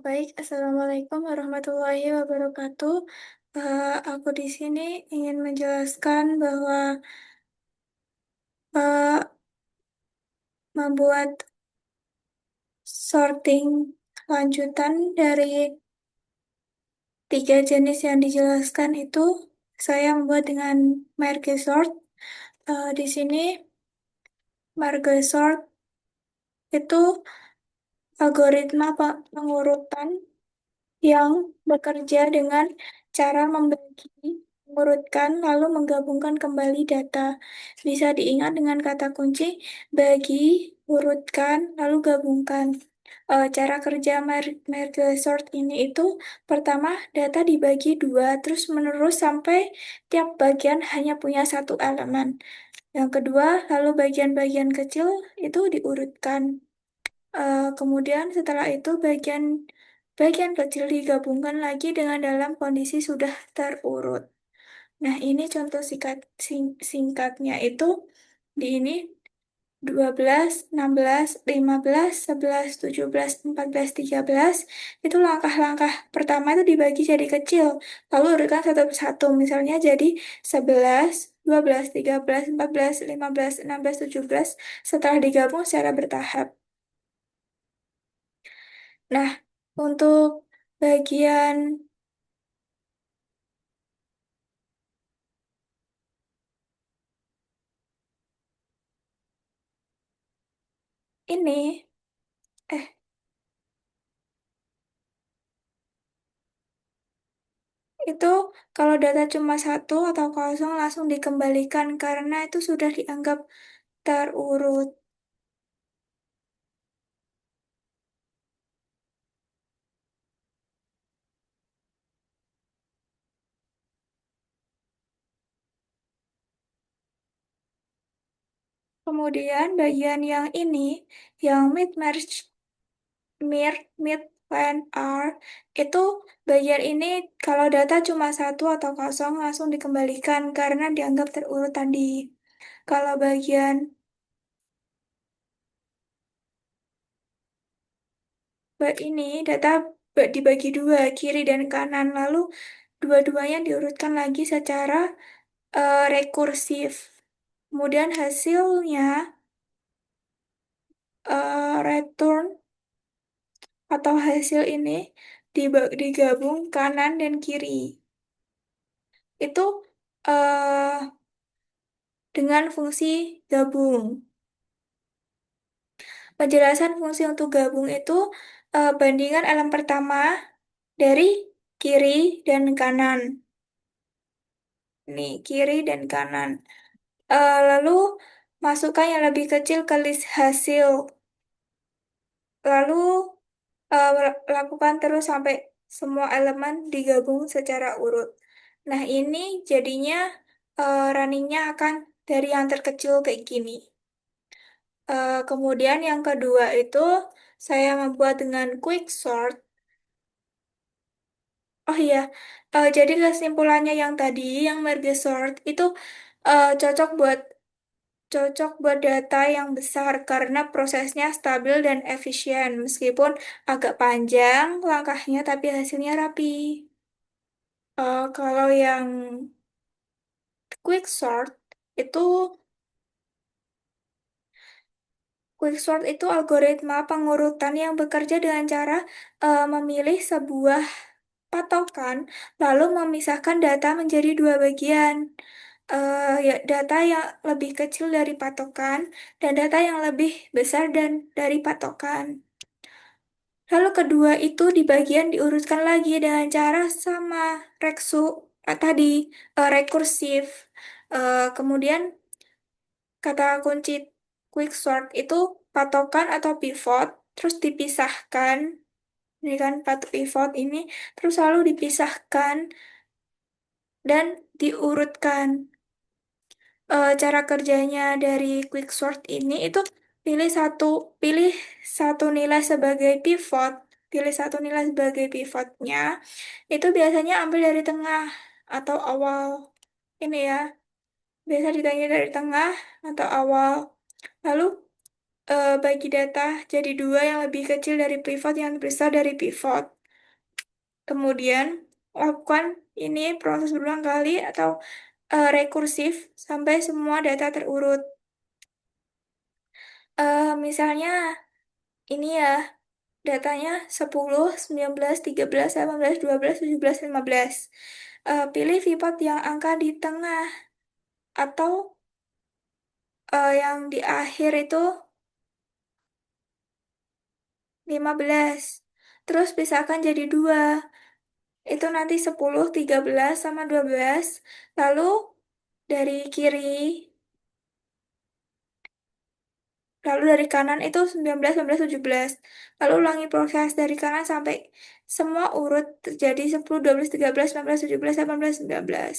Baik, Assalamualaikum warahmatullahi wabarakatuh. Aku di sini ingin menjelaskan bahwa eh, membuat sorting lanjutan dari tiga jenis yang dijelaskan itu saya membuat dengan merge sort. Di sini merge sort itu algoritma pengurutan yang bekerja dengan cara membagi, mengurutkan, lalu menggabungkan kembali data. Bisa diingat dengan kata kunci bagi, urutkan, lalu gabungkan. Cara kerja merge sort ini itu pertama data dibagi dua, terus menerus sampai tiap bagian hanya punya satu elemen. Yang kedua, lalu bagian-bagian kecil itu diurutkan. Kemudian setelah itu bagian bagian kecil digabungkan lagi dengan dalam kondisi sudah terurut. Nah, ini contoh singkatnya itu di ini 12, 16, 15, 11, 17, 14, 13 itu langkah-langkah pertama itu dibagi jadi kecil, lalu urutkan satu persatu. Misalnya jadi 11, 12, 13, 14, 15, 16, 17 setelah digabung secara bertahap. Nah, untuk bagian ini, eh, itu kalau data cuma satu atau kosong langsung dikembalikan karena itu sudah dianggap terurut. Kemudian bagian yang ini, yang mid-merge, mid line R, itu bagian ini kalau data cuma satu atau kosong langsung dikembalikan karena dianggap terurut tadi. Kalau bagian ini data dibagi dua, kiri dan kanan, lalu dua-duanya diurutkan lagi secara rekursif. Kemudian hasilnya return atau hasil ini digabung kanan dan kiri. Itu eh, dengan fungsi gabung. Penjelasan fungsi untuk gabung itu bandingan elemen pertama dari kiri dan kanan. Nih, kiri dan kanan. Lalu masukkan yang lebih kecil ke list hasil. Lalu lakukan terus sampai semua elemen digabung secara urut. Nah, ini jadinya runningnya akan dari yang terkecil kayak gini. Kemudian yang kedua itu saya membuat dengan quick sort. Oh iya, jadi kesimpulannya yang tadi, yang merge sort itu cocok buat data yang besar karena prosesnya stabil dan efisien, meskipun agak panjang langkahnya tapi hasilnya rapi. Kalau yang quick sort itu algoritma pengurutan yang bekerja dengan cara memilih sebuah patokan lalu memisahkan data menjadi dua bagian. Ya, data yang lebih kecil dari patokan dan data yang lebih besar dan dari patokan. Lalu kedua itu di bagian diurutkan lagi dengan cara sama tadi rekursif. Kemudian kata kunci quicksort itu patokan atau pivot, terus dipisahkan. Ini kan pivot ini, terus lalu dipisahkan dan diurutkan. Cara kerjanya dari quicksort ini itu pilih satu pilih satu nilai sebagai pivot, pilih satu nilai sebagai pivotnya. Itu biasanya ambil dari tengah atau awal. Ini ya, biasa ditanya dari tengah atau awal. Lalu bagi data jadi dua yang lebih kecil dari pivot yang lebih besar dari pivot. Kemudian lakukan ini proses berulang kali atau rekursif sampai semua data terurut. Misalnya ini ya datanya 10, 19, 13, 18, 12, 17, 15. Pilih pivot yang angka di tengah atau yang di akhir itu 15. Terus pisahkan jadi dua. Itu nanti 10, 13, sama 12. Lalu dari kiri, lalu dari kanan itu 19, 19, 17. Lalu ulangi proses dari kanan sampai semua urut terjadi 10, 12, 13, 14, 17, 18, 19.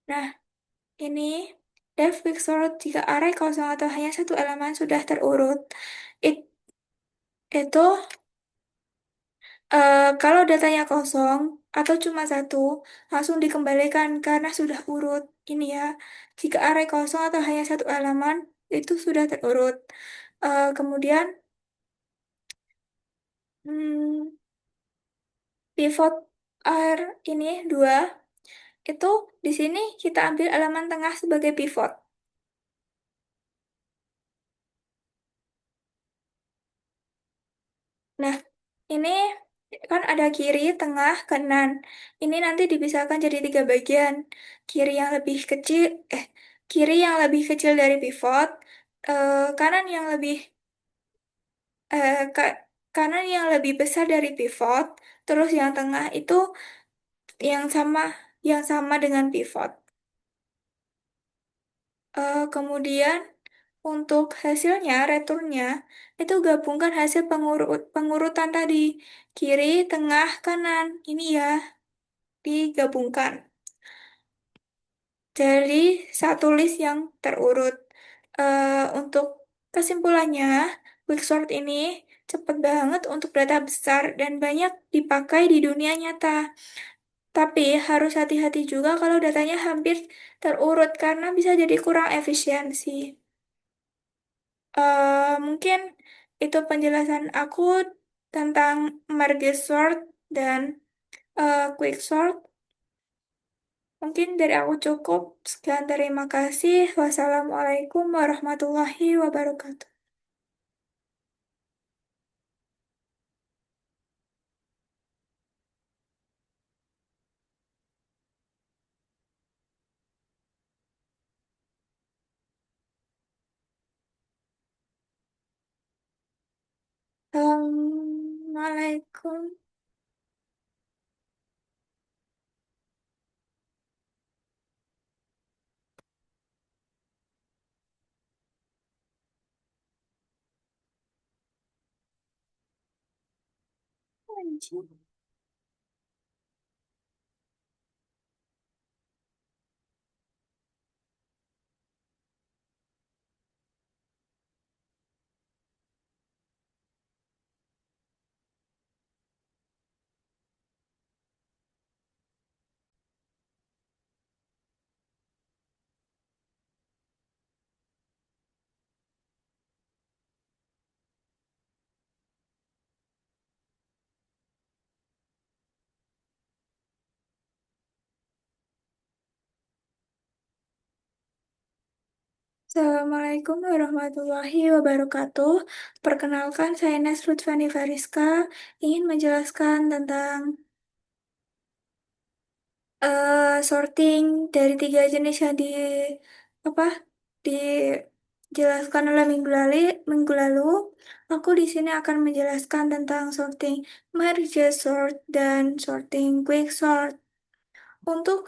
Nah, ini def quicksort jika array kosong atau hanya satu elemen sudah terurut. It- itu kalau datanya kosong atau cuma satu, langsung dikembalikan karena sudah urut. Ini ya, jika array kosong atau hanya satu elemen, itu sudah terurut. Kemudian, hmm, pivot R ini dua, itu di sini kita ambil elemen tengah sebagai pivot. Nah, ini kan ada kiri, tengah, kanan. Ini nanti dipisahkan jadi tiga bagian. Kiri yang lebih kecil, eh, kiri yang lebih kecil dari pivot, kanan yang lebih, eh, ka- kanan yang lebih besar dari pivot, terus yang tengah itu yang sama, yang sama dengan pivot. Kemudian untuk hasilnya, returnnya, itu gabungkan hasil pengurutan tadi, kiri, tengah, kanan. Ini ya, digabungkan. Dari satu list yang terurut. Untuk kesimpulannya, Quicksort ini cepat banget untuk data besar dan banyak dipakai di dunia nyata. Tapi harus hati-hati juga kalau datanya hampir terurut karena bisa jadi kurang efisiensi. Mungkin itu penjelasan aku tentang Merge Sort dan Quicksort. Mungkin dari aku cukup. Sekian, terima kasih. Wassalamualaikum warahmatullahi wabarakatuh. Assalamualaikum. Anjing. Assalamualaikum warahmatullahi wabarakatuh. Perkenalkan, saya Nasrut Fani Fariska ingin menjelaskan tentang sorting dari tiga jenis yang apa dijelaskan oleh minggu lalu. Aku di sini akan menjelaskan tentang sorting merge sort dan sorting quick sort. Untuk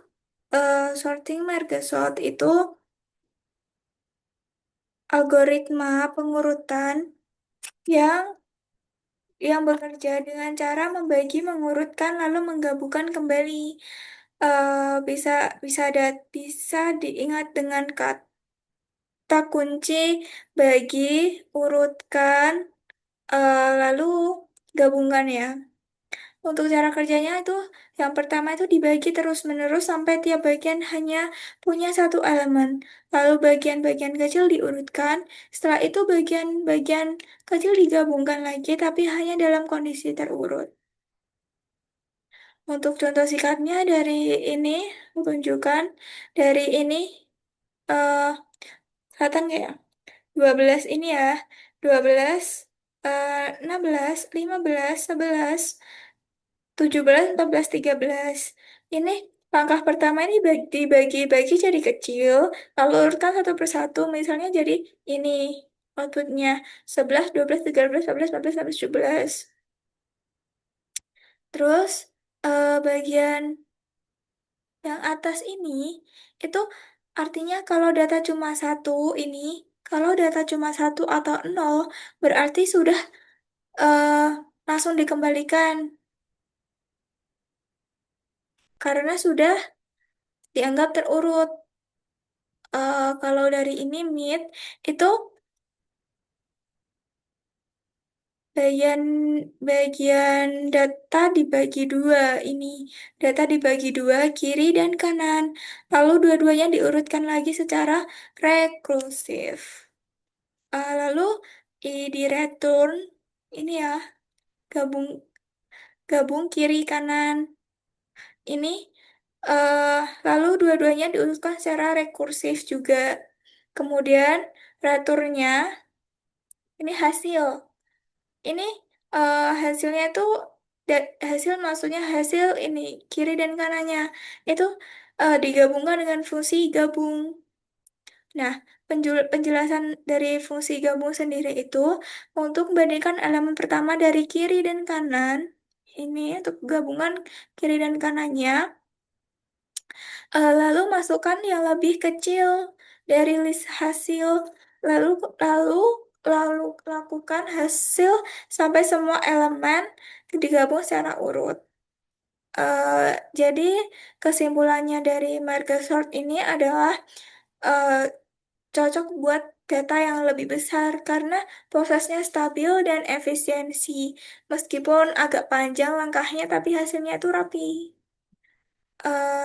sorting merge sort itu algoritma pengurutan yang bekerja dengan cara membagi, mengurutkan, lalu menggabungkan kembali. Bisa bisa diingat dengan kata kunci bagi, urutkan, lalu gabungkan ya. Untuk cara kerjanya itu, yang pertama itu dibagi terus-menerus sampai tiap bagian hanya punya satu elemen. Lalu bagian-bagian kecil diurutkan. Setelah itu bagian-bagian kecil digabungkan lagi, tapi hanya dalam kondisi terurut. Untuk contoh sikatnya dari ini, aku tunjukkan. Dari ini, eh kelihatan nggak ya? 12 ini ya. 12, 16, 15, 11, 17, 14, 13. Ini langkah pertama ini dibagi-bagi jadi kecil, lalu urutkan satu persatu, misalnya jadi ini outputnya 11, 12, 13, 14, 15, 16, 17. Terus bagian yang atas ini itu artinya kalau data cuma satu ini, kalau data cuma satu atau nol, berarti sudah eh, langsung dikembalikan karena sudah dianggap terurut. Kalau dari ini mid itu bagian bagian data dibagi dua ini data dibagi dua kiri dan kanan lalu dua-duanya diurutkan lagi secara rekursif. Lalu di return ini ya gabung gabung kiri kanan ini eh lalu dua-duanya diurutkan secara rekursif juga. Kemudian returnnya ini hasil. Ini hasilnya itu hasil maksudnya hasil ini kiri dan kanannya itu digabungkan dengan fungsi gabung. Nah, penjelasan dari fungsi gabung sendiri itu untuk membandingkan elemen pertama dari kiri dan kanan. Ini untuk gabungan kiri dan kanannya. Lalu masukkan yang lebih kecil dari list hasil. Lalu lalu lalu lakukan hasil sampai semua elemen digabung secara urut. Eh, jadi kesimpulannya dari market sort ini adalah eh, cocok buat data yang lebih besar karena prosesnya stabil dan efisiensi. Meskipun agak panjang langkahnya, tapi hasilnya itu rapi.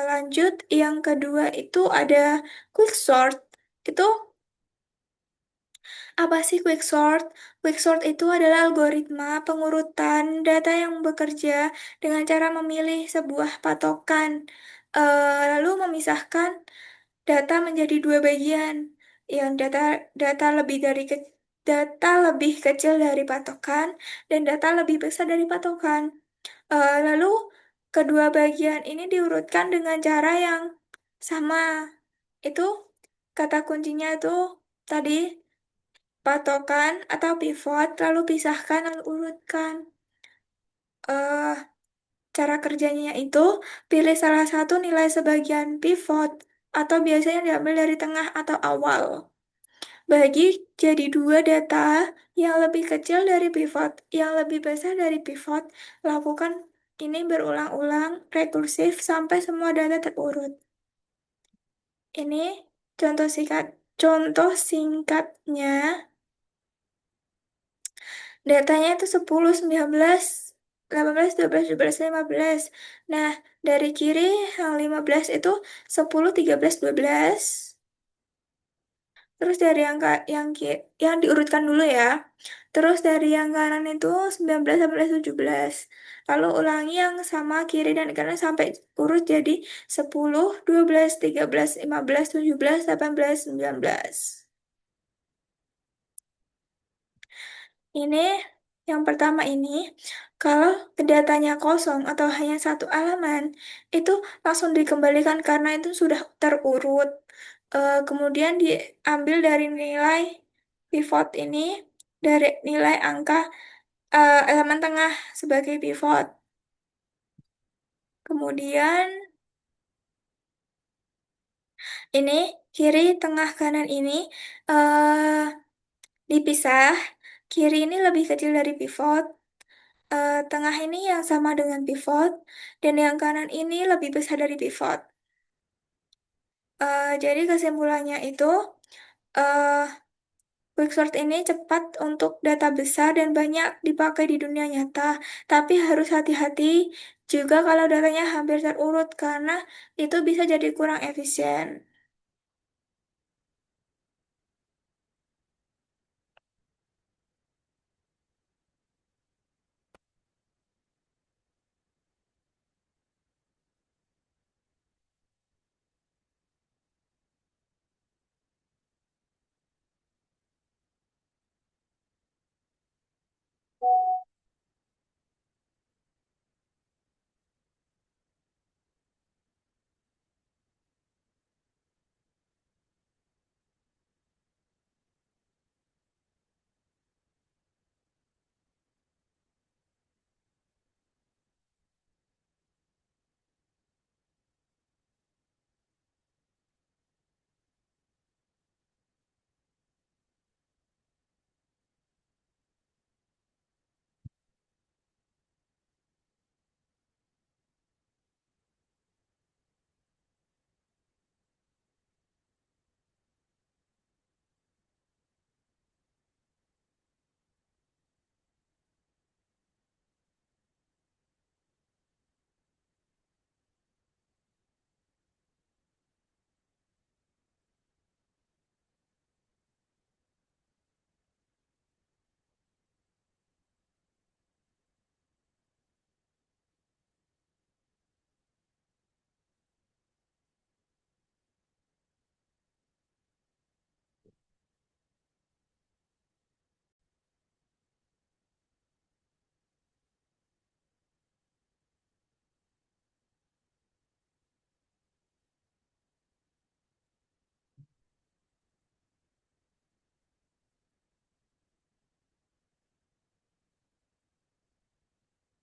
Lanjut, yang kedua itu ada quicksort. Itu apa sih quicksort? Quicksort itu adalah algoritma pengurutan data yang bekerja dengan cara memilih sebuah patokan, lalu memisahkan data menjadi dua bagian. Yang data lebih data lebih kecil dari patokan dan data lebih besar dari patokan. Lalu kedua bagian ini diurutkan dengan cara yang sama. Itu kata kuncinya itu tadi patokan atau pivot, lalu pisahkan lalu urutkan. eh Cara kerjanya itu pilih salah satu nilai sebagian pivot atau biasanya diambil dari tengah atau awal. Bagi jadi dua data yang lebih kecil dari pivot, yang lebih besar dari pivot. Lakukan ini berulang-ulang, rekursif sampai semua data terurut. Ini contoh singkatnya. Datanya itu 10, 19, 18, 12, 17, 15. Nah, dari kiri yang 15 itu 10, 13, 12. Terus dari yang diurutkan dulu ya. Terus dari yang kanan itu 19, 18, 17. Lalu ulangi yang sama kiri dan kanan sampai urut jadi 10, 12, 13, 15, 17, 18, 19. Ini yang pertama ini, kalau datanya kosong atau hanya satu halaman, itu langsung dikembalikan karena itu sudah terurut. Kemudian diambil dari nilai pivot ini, dari nilai angka elemen tengah sebagai pivot. Kemudian ini kiri, tengah, kanan ini eh dipisah. Kiri ini lebih kecil dari pivot. Tengah ini yang sama dengan pivot, dan yang kanan ini lebih besar dari pivot. Jadi kesimpulannya itu, eh, Quicksort ini cepat untuk data besar dan banyak dipakai di dunia nyata, tapi harus hati-hati juga kalau datanya hampir terurut karena itu bisa jadi kurang efisien.